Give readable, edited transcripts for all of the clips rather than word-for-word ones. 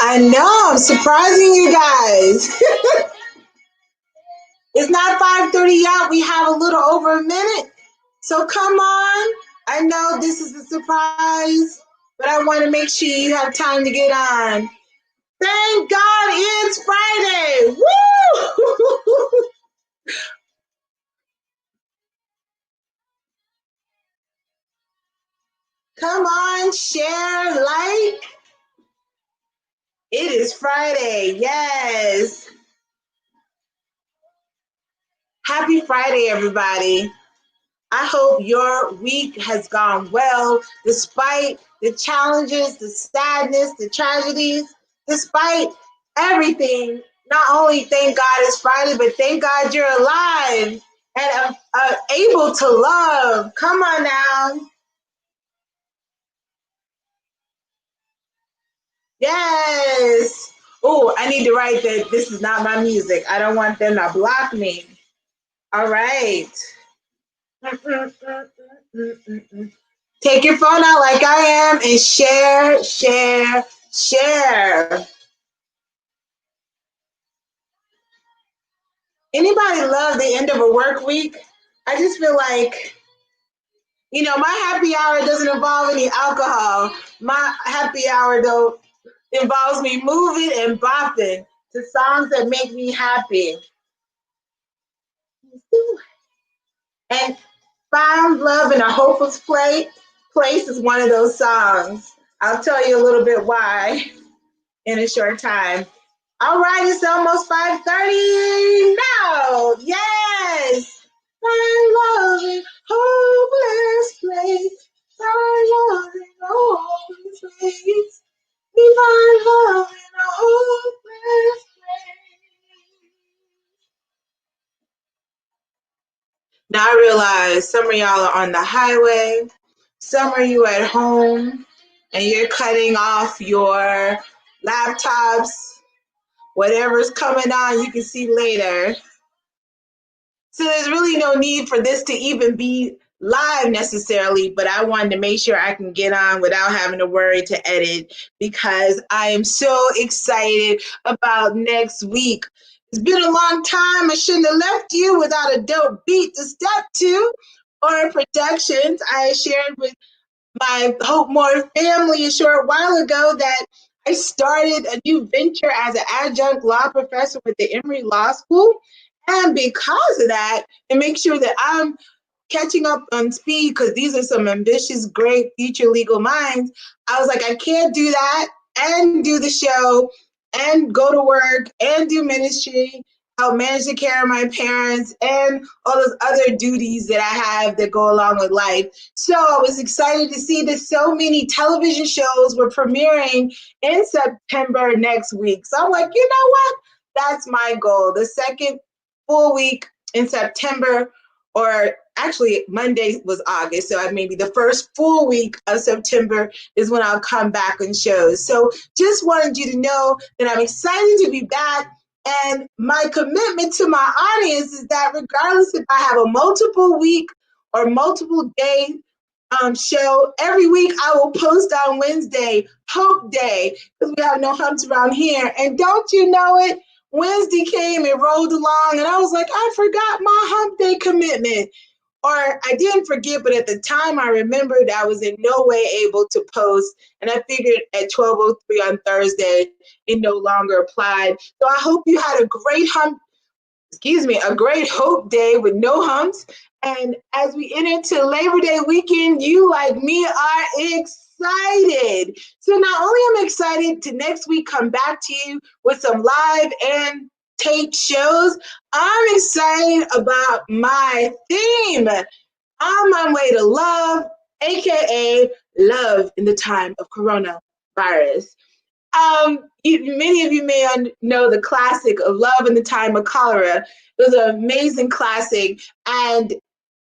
I know, I'm surprising you guys. It's not 5:30 yet. We have a little over a minute. So come on. I know this is a surprise, but I want to make sure you have time to get on. Thank God it's Friday. Woo! Come on, share, like. It is Friday. Yes. Happy Friday, everybody. I hope your week has gone well despite the challenges, the sadness, the tragedies, despite everything. Not only thank God it's Friday, but thank God you're alive and able to love. Come on now. Yes. Oh, I need to write that this is not my music. I don't want them to block me. All right. Take your phone out like I am and share, share, share. Anybody love the end of a work week? I just feel like, my happy hour doesn't involve any alcohol. My happy hour, though, involves me moving and bopping to songs that make me happy. And Found Love in a Hopeless Place is one of those songs. I'll tell you a little bit why in a short time. All right, it's almost 5:30 now. Yes. Find love in hopeless place. Find love in a hopeless place. We find love in a hopeless place. Now I realize some of y'all are on the highway, some of you at home, and you're cutting off your laptops, whatever's coming on, you can see later. So there's really no need for this to even be live necessarily, but I wanted to make sure I can get on without having to worry to edit because I am so excited about next week. It's been a long time. I shouldn't have left you without a dope beat to step to or productions. I shared with my hopeMORE family a short while ago that I started a new venture as an adjunct law professor with the Emory Law School. And because of that, and make sure that I'm catching up on speed, because these are some ambitious, great future legal minds, I was like, I can't do that and do the show and go to work and do ministry, help manage the care of my parents and all those other duties that I have that go along with life. So I was excited to see that so many television shows were premiering in September next week. So I'm like, you know what? That's my goal. The second full week in September, or actually Monday was August, so maybe the first full week of September is when I'll come back on shows. So just wanted you to know that I'm excited to be back, and my commitment to my audience is that regardless if I have a multiple week or multiple day show, every week I will post on Wednesday, Hope Day, because we have no humps around here. And don't you know it? Wednesday came and rolled along, and I was like, I forgot my hump day commitment. Or I didn't forget, but at the time I remembered I was in no way able to post. And I figured at 12:03 on Thursday, it no longer applied. So I hope you had a great a great Hope Day with no humps. And as we enter into Labor Day weekend, you like me are excited. So not only am I excited to next week come back to you with some live and taped shows, I'm excited about my theme. On my way to love, aka love in the time of coronavirus. Many of you may know the classic of Love in the Time of Cholera. It was an amazing classic, and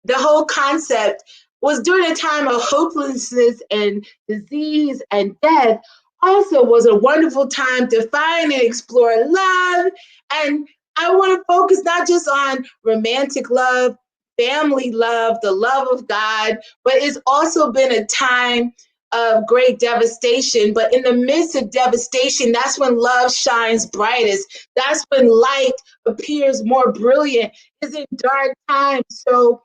the whole concept was during a time of hopelessness and disease and death. Also, was a wonderful time to find and explore love. And I want to focus not just on romantic love, family love, the love of God, but it's also been a time of great devastation. But in the midst of devastation, that's when love shines brightest. That's when light appears more brilliant. It's in dark times. So,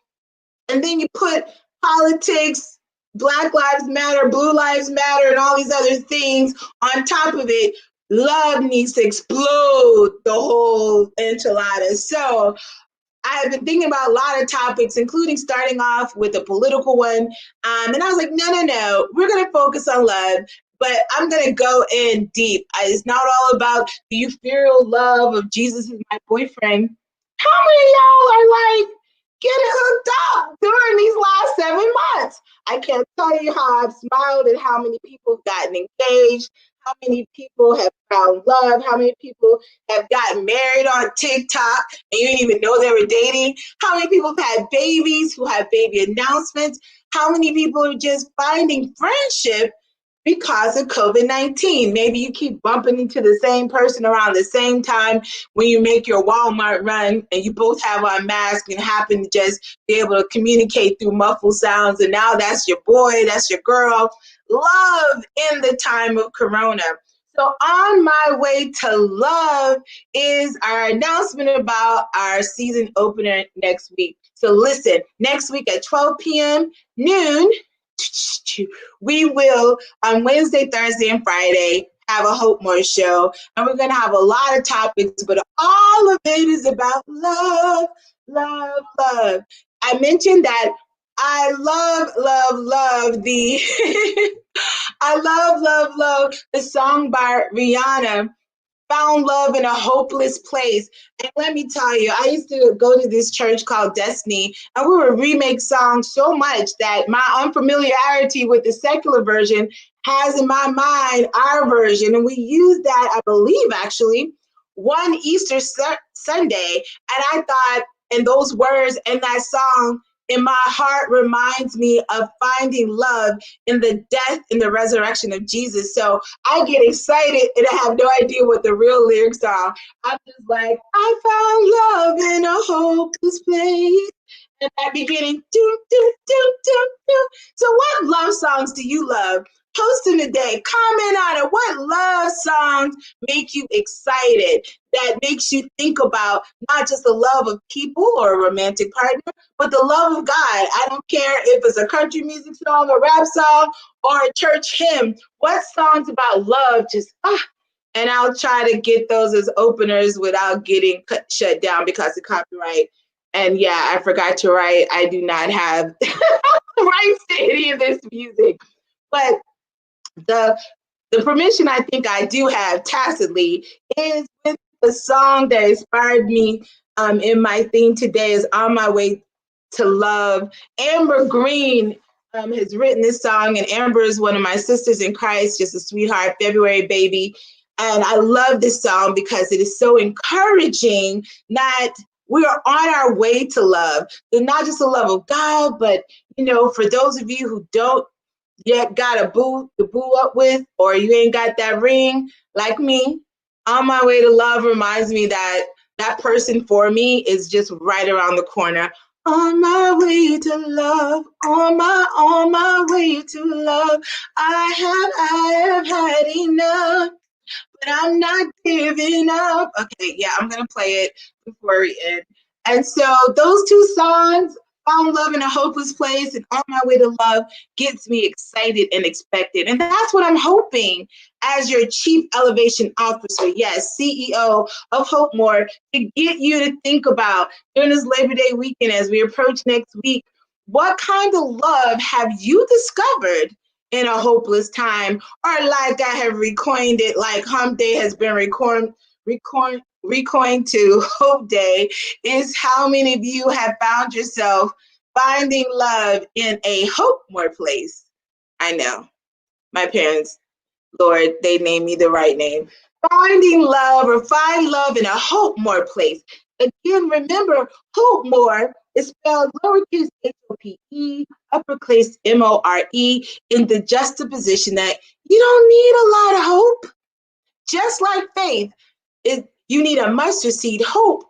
and then you put politics, Black Lives Matter, Blue Lives Matter, and all these other things on top of it. Love needs to explode the whole enchilada. So I have been thinking about a lot of topics, including starting off with a political one. And I was like, no, we're going to focus on love, but I'm going to go in deep. It's not all about the ethereal love of Jesus is my boyfriend. How many of y'all are like getting hooked up during these last 7 months? I can't tell you how I've smiled at how many people have gotten engaged, how many people have found love, how many people have gotten married on TikTok and you didn't even know they were dating, how many people have had babies who have baby announcements, how many people are just finding friendship because of COVID-19. Maybe you keep bumping into the same person around the same time when you make your Walmart run and you both have on masks and happen to just be able to communicate through muffled sounds. And now that's your boy, that's your girl. Love in the time of Corona. So on my way to love is our announcement about our season opener next week. So listen, next week at 12 p.m. noon, we will on Wednesday, Thursday, and Friday have a hopeMORE show, and we're going to have a lot of topics, but all of it is about love, love, love. I mentioned that I love the I love the song by Rihanna, Found Love in a Hopeless Place. And let me tell you, I used to go to this church called Destiny, and we would remake songs so much that my unfamiliarity with the secular version has in my mind our version. And we used that, I believe, actually, one Easter Sunday. And I thought, and those words in that song in my heart reminds me of finding love in the death and the resurrection of Jesus. So I get excited and I have no idea what the real lyrics are. I'm just like, I found love in a hopeless place. And that beginning, do, do, do, do, do. So what love songs do you love? Post them today. Comment on it. What love songs make you excited? That makes you think about not just the love of people or a romantic partner, but the love of God. I don't care if it's a country music song, a rap song, or a church hymn. What songs about love just and I'll try to get those as openers without getting shut down because of copyright. And yeah, I forgot to write. I do not have rights to any of this music, but the permission I think I do have tacitly is with the song that inspired me in my theme today is On My Way to Love. Amber Green has written this song, and Amber is one of my sisters in Christ, just a sweetheart, February baby. And I love this song because it is so encouraging that we are on our way to love. And not just the love of God, but, you know, for those of you who don't yet got a boo to boo up with, or you ain't got that ring like me, On My Way to Love reminds me that that person for me is just right around the corner. On my way to love, on my way to love, I have had enough, but I'm not giving up. Okay, yeah, I'm gonna play it before we end. And so those two songs, Found Love in a Hopeless Place and On My Way to Love, gets me excited and expected. And that's what I'm hoping as your Chief Elevation Officer, yes, CEO of hopeMORE, to get you to think about during this Labor Day weekend as we approach next week, what kind of love have you discovered in a hopeless time? Or like I have recoined it, like Hump Day has been recoined to Hope Day, is how many of you have found yourself finding love in a hopeMORE place? I know. My parents, Lord, they named me the right name. Finding love or find love in a hopeMORE place. Again, remember, hopeMORE is spelled lowercase HOPE, uppercase MORE, in the juxtaposition that you don't need a lot of hope. Just like faith, you need a mustard seed hope.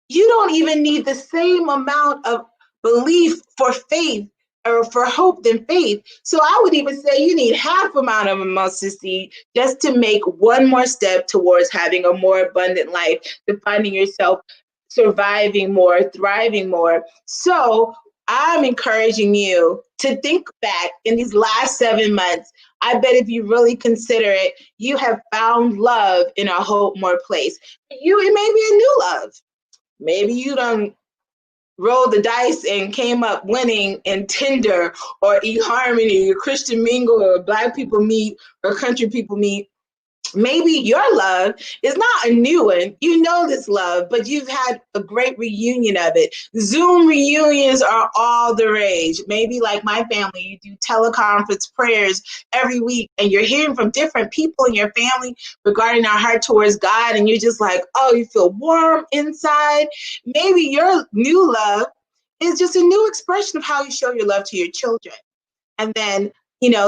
You don't even need the same amount of belief for faith or for hope than faith. So I would even say you need half amount of a mustard seed just to make one more step towards having a more abundant life, to finding yourself surviving more, thriving more. So I'm encouraging you to think back in these last 7 months. I bet if you really consider it, you have found love in a hope more place. It may be a new love. Maybe you don't roll the dice and came up winning in Tinder or eHarmony or Christian Mingle or Black People Meet or Country People Meet. Maybe your love is not a new one. You know this love, but you've had a great reunion of it. Zoom reunions are all the rage. Maybe like my family, you do teleconference prayers every week and you're hearing from different people in your family regarding our heart towards God, and you're just like, oh, you feel warm inside. Maybe your new love is just a new expression of how you show your love to your children. And then,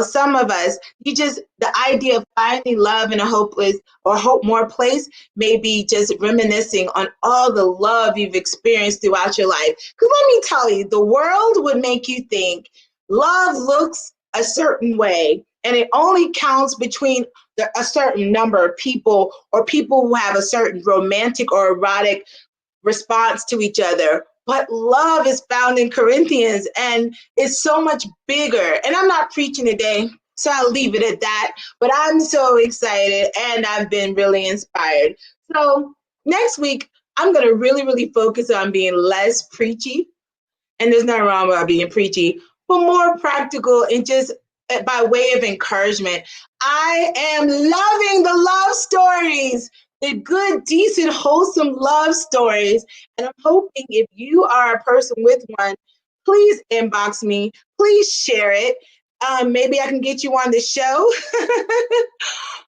some of us, the idea of finding love in a hopeless or hope more place may be just reminiscing on all the love you've experienced throughout your life. Because let me tell you, the world would make you think love looks a certain way and it only counts between a certain number of people, or people who have a certain romantic or erotic response to each other. But love is found in Corinthians and it's so much bigger. And I'm not preaching today, so I'll leave it at that. But I'm so excited and I've been really inspired. So next week, I'm going to really, really focus on being less preachy. And there's nothing wrong about being preachy, but more practical and just by way of encouragement. I am loving the love stories, the good, decent, wholesome love stories. And I'm hoping if you are a person with one, please inbox me, please share it. Maybe I can get you on the show.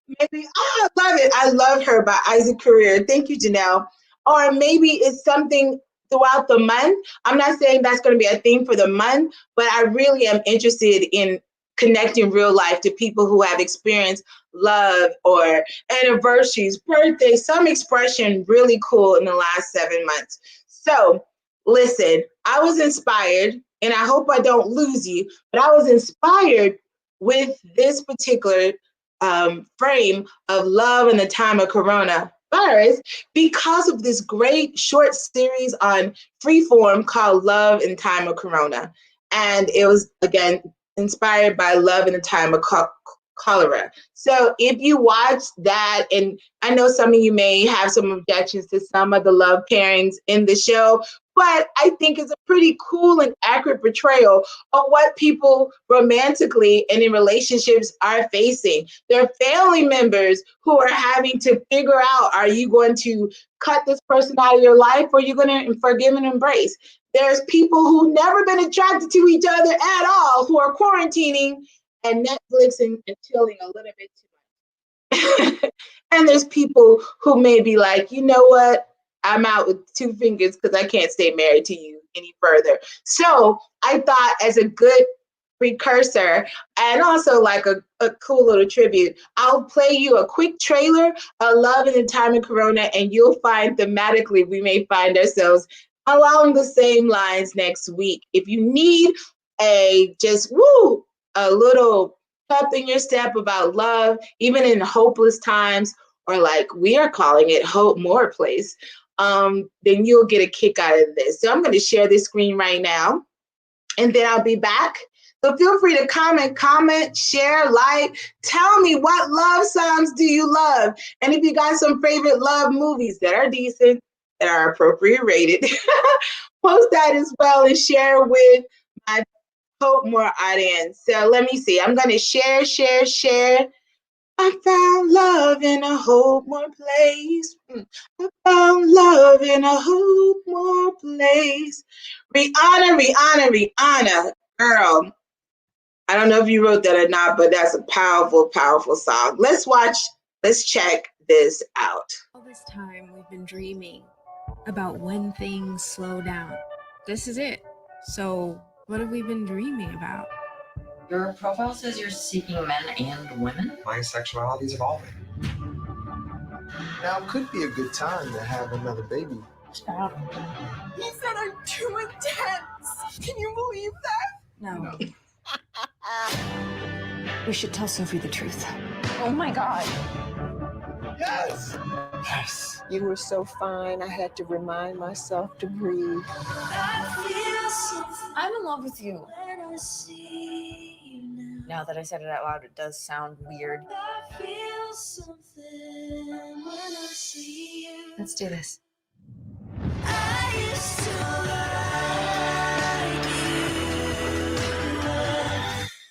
Maybe, I love it. I love her by Isaac Career. Thank you, Janelle. Or maybe it's something throughout the month. I'm not saying that's going to be a theme for the month, but I really am interested in connecting real life to people who have experienced love or anniversaries, birthdays, some expression really cool in the last 7 months. So listen, I was inspired, and I hope I don't lose you, but I was inspired with this particular frame of love in the time of coronavirus because of this great short series on Freeform called Love in Time of Corona. And it was, again, inspired by love in the time of cholera. So if you watch that, and I know some of you may have some objections to some of the love pairings in the show, but I think it's a pretty cool and accurate portrayal of what people romantically and in relationships are facing. There are family members who are having to figure out, are you going to cut this person out of your life, or are you going to forgive and embrace? There's people who've never been attracted to each other at all who are quarantining and Netflixing and chilling a little bit too much. And there's people who may be like, you know what? I'm out with 2 fingers because I can't stay married to you any further. So I thought, as a good precursor and also like a cool little tribute, I'll play you a quick trailer of Love in the Time of Corona, and you'll find thematically we may find ourselves along the same lines next week. If you need a little pep in your step about love, even in hopeless times, or like we are calling it hope more place, then you'll get a kick out of this. So I'm going to share this screen right now, and then I'll be back. So feel free to comment, share, like, tell me what love songs do you love? And if you got some favorite love movies that are decent, that are appropriate rated, post that as well and share with my hopeMORE audience. So let me see. I'm going to share. I found love in a hopeMORE place. I found love in a hopeMORE place. Rihanna, girl. I don't know if you wrote that or not, but that's a powerful, powerful song. Let's check this out. All this time we've been dreaming about when things slow down. This is it. So what have we been dreaming about? Your profile says you're seeking men and women? My sexuality is evolving. Now could be a good time to have another baby. Stop. He said I'm too intense. Can you believe that? No. We should tell Sophie the truth. Oh my God. Yes! Yes. You were so fine, I had to remind myself to breathe. I'm in love with you. Now that I said it out loud, it does sound weird. Let's do this.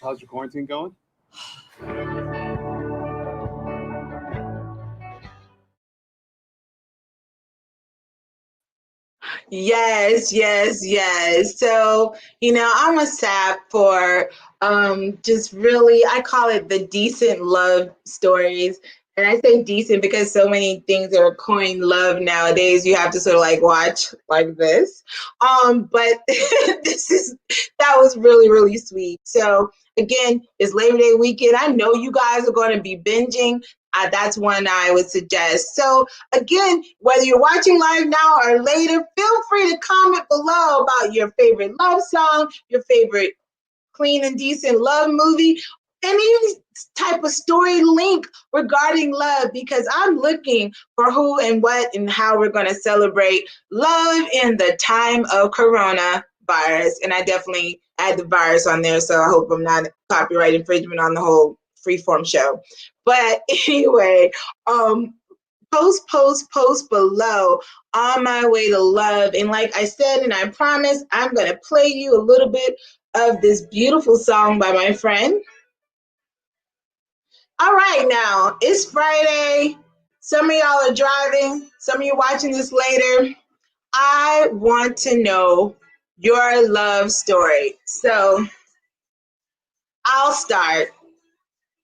How's your quarantine going? Yes, yes, yes. So, I'm a sap for just really, I call it the decent love stories. And I say decent because so many things are coined love nowadays. You have to sort of like watch like this. But that was really, really sweet. So again, it's Labor Day weekend. I know you guys are going to be binging. That's one I would suggest. So again, whether you're watching live now or later, feel free to comment below about your favorite love song, your favorite clean and decent love movie, any type of story link regarding love, because I'm looking for who and what and how we're going to celebrate love in the time of coronavirus. And I definitely add the virus on there, so I hope I'm not copyright infringement on the whole freeform show. But anyway, post below on my way to love. And like I said, and I promise, I'm going to play you a little bit of this beautiful song by my friend. All right, now it's Friday. Some of y'all are driving. Some of you watching this later. I want to know your love story. So I'll start.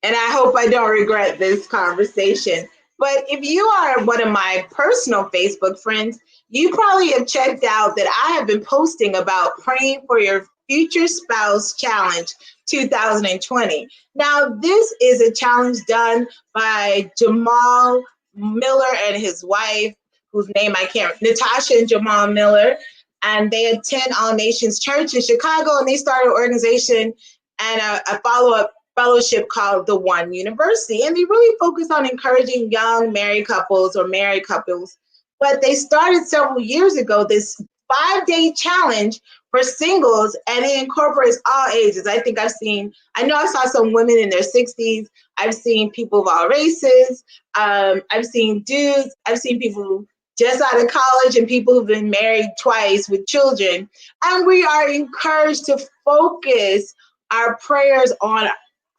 And I hope I don't regret this conversation. But if you are one of my personal Facebook friends, you probably have checked out that I have been posting about praying for your future spouse challenge 2020. Now, this is a challenge done by Jamal Miller and his wife, whose name I can't, Natasha and Jamal Miller. And they attend All Nations Church in Chicago, and they started an organization and a follow-up fellowship called the One University, and they really focus on encouraging young married couples or married couples. But they started several years ago this 5-day challenge for singles, and it incorporates all ages. I know I saw some women in their 60s. I've seen people of all races. I've seen dudes. I've seen people just out of college and people who've been married twice with children. And we are encouraged to focus our prayers on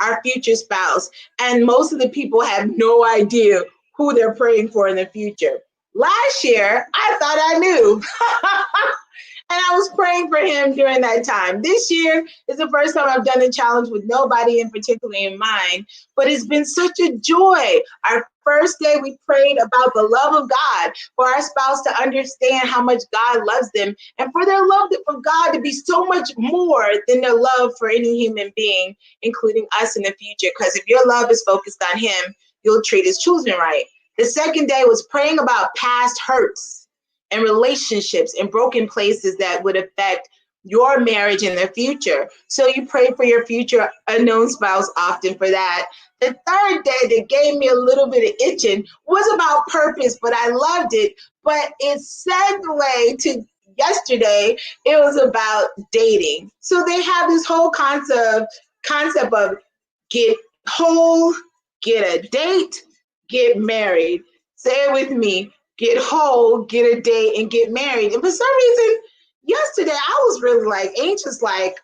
our future spouse. And most of the people have no idea who they're praying for in the future. Last year, I thought I knew. And I was praying for him during that time. This year is the first time I've done a challenge with nobody in particular in mind, but it's been such a joy. Our first day, we prayed about the love of God, for our spouse to understand how much God loves them, and for their love for God to be so much more than their love for any human being, including us in the future. Because if your love is focused on him, you'll treat his children right. The second day was praying about past hurts and relationships and broken places that would affect your marriage in the future. So you pray for your future unknown spouse often for that. The third day that gave me a little bit of itching was about purpose, but I loved it. But it segued to yesterday, it was about dating. So they have this whole concept of get whole, get a date, get married. Say it with me. Get whole, get a date, and get married. And for some reason, yesterday I was really like anxious. Like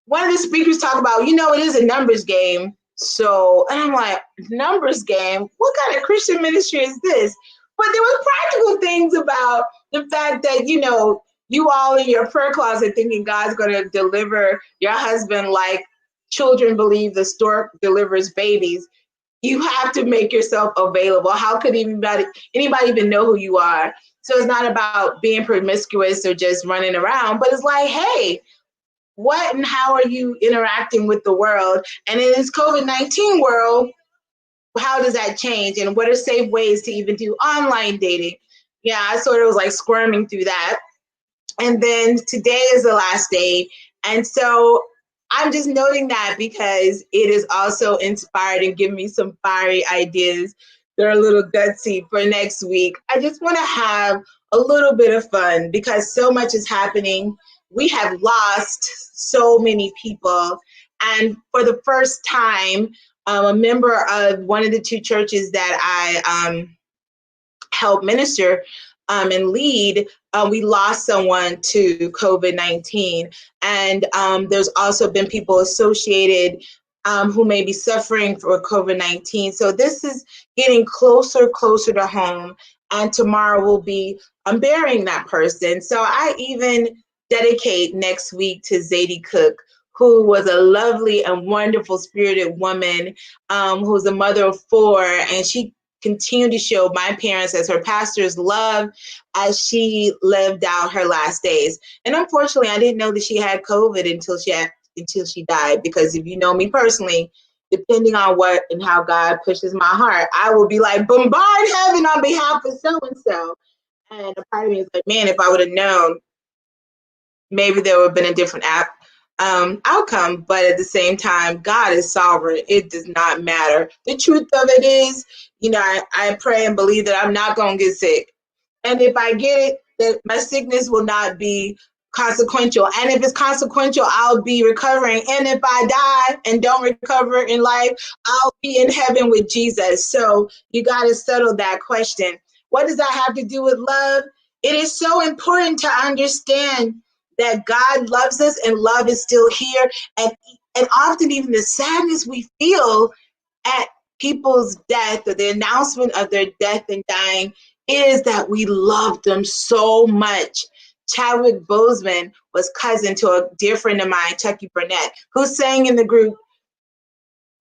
one of the speakers talked about, it is a numbers game. So, and I'm like, numbers game? What kind of Christian ministry is this? But there was practical things about the fact that, you all in your prayer closet thinking God's going to deliver your husband like children believe the stork delivers babies. You have to make yourself available. How could anybody even know who you are? So it's not about being promiscuous or just running around, but it's like, hey, what and how are you interacting with the world? And in this COVID-19 world, how does that change? And what are safe ways to even do online dating? Yeah, I sort of was like squirming through that. And then today is the last day. And so I'm just noting that because it is also inspired and giving me some fiery ideas that are a little gutsy for next week. I just want to have a little bit of fun because so much is happening. We have lost so many people. And for the first time, a member of one of the two churches that I help minister and lead, we lost someone to COVID-19. And there's also been people associated who may be suffering for COVID-19. So this is getting closer to home. And tomorrow will be burying that person. So I even dedicate next week to Zadie Cook, who was a lovely and wonderful spirited woman, who's a mother of four, and she continued to show my parents as her pastors love as she lived out her last days. And unfortunately, I didn't know that she had COVID until she died, because if you know me personally, depending on what and how God pushes my heart, I will be like, bombard heaven on behalf of so-and-so. And a part of me is like, man, if I would have known, maybe there would have been a different outcome. But at the same time, God is sovereign. It does not matter. The truth of it is, I pray and believe that I'm not going to get sick. And if I get it, that my sickness will not be consequential. And if it's consequential, I'll be recovering. And if I die and don't recover in life, I'll be in heaven with Jesus. So you got to settle that question. What does that have to do with love? It is so important to understand that God loves us and love is still here. And often even the sadness we feel at people's death or the announcement of their death and dying is that we love them so much. Chadwick Boseman was cousin to a dear friend of mine, Chucky Burnett, who sang in the group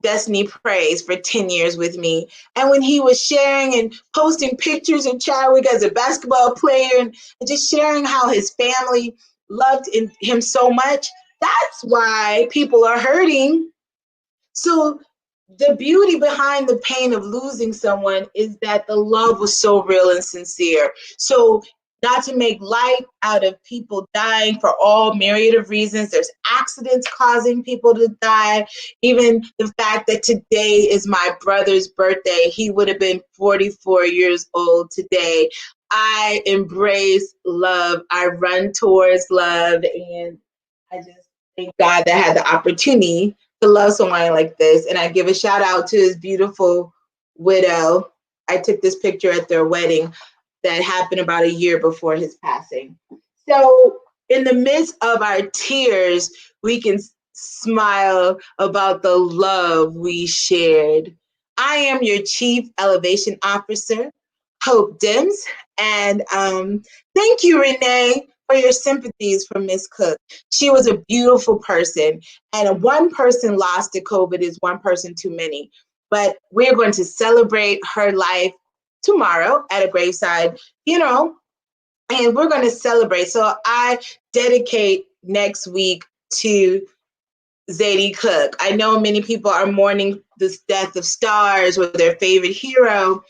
Destiny Praise for 10 years with me. And when he was sharing and posting pictures of Chadwick as a basketball player and just sharing how his family loved him so much, that's why people are hurting. So the beauty behind the pain of losing someone is that the love was so real and sincere. So not to make light out of people dying for all myriad of reasons. There's accidents causing people to die. Even the fact that today is my brother's birthday. He would have been 44 years old today. I embrace love. I run towards love. And I just thank God that I had the opportunity to love someone like this. And I give a shout out to his beautiful widow. I took this picture at their wedding that happened about a year before his passing. So in the midst of our tears, we can smile about the love we shared. I am your Chief Elevation Officer, Hope Dims. And thank you, Renee, for your sympathies for Miss Cook. She was a beautiful person, and one person lost to COVID is one person too many. But we're going to celebrate her life tomorrow at a graveside funeral, and we're going to celebrate. So I dedicate next week to Zadie Cook. I know many people are mourning the death of stars or their favorite hero,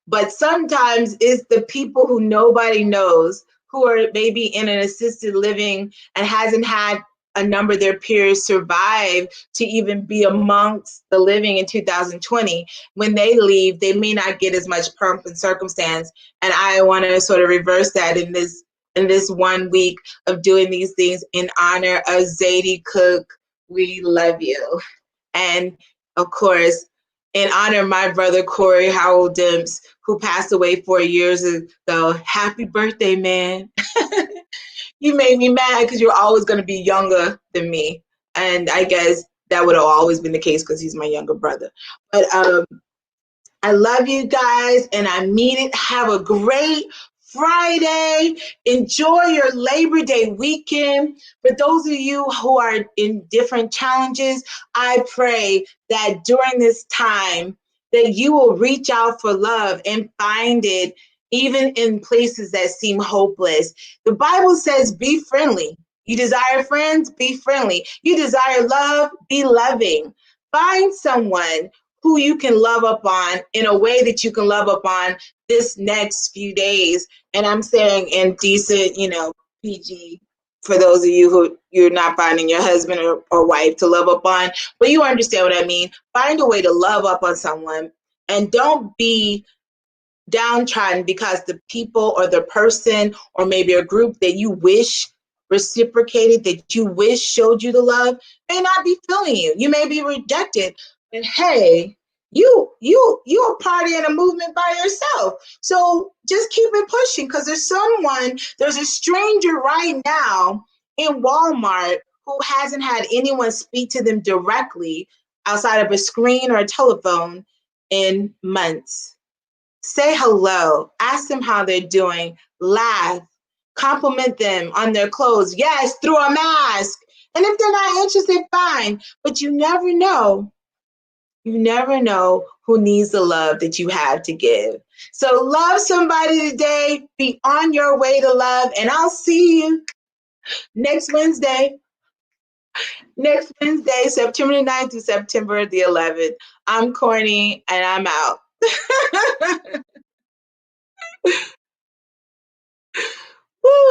but sometimes it's the people who nobody knows, who are maybe in an assisted living and hasn't had a number of their peers survive to even be amongst the living in 2020. When they leave, they may not get as much pomp and circumstance. And I want to sort of reverse that in this 1 week of doing these things in honor of Zadie Cook. We love you. And of course, in honor of my brother, Corey Howell Dimps, who passed away 4 years ago. Happy birthday, man. You made me mad because you're always going to be younger than me. And I guess that would have always been the case because he's my younger brother. But I love you guys, and I mean it. Have a great Friday. Enjoy your Labor Day weekend. For those of you who are in different challenges, I pray that during this time that you will reach out for love and find it even in places that seem hopeless. The Bible says, be friendly. You desire friends, be friendly. You desire love, be loving. Find someone who you can love up on in a way that you can love up on this next few days. And I'm saying in decent, PG for those of you who you're not finding your husband or wife to love up on, but you understand what I mean. Find a way to love up on someone, and don't be downtrodden because the people or the person or maybe a group that you wish reciprocated, that you wish showed you the love, may not be feeling you. You may be rejected, but hey, you a party in a movement by yourself. So just keep it pushing, because there's a stranger right now in Walmart who hasn't had anyone speak to them directly outside of a screen or a telephone in months. Say hello, ask them how they're doing, laugh, compliment them on their clothes. Yes, through a mask. And if they're not interested, fine. But you never know. You never know who needs the love that you have to give. So love somebody today. Be on your way to love. And I'll see you next Wednesday. September the 9th through September the 11th. I'm Corny, and I'm out.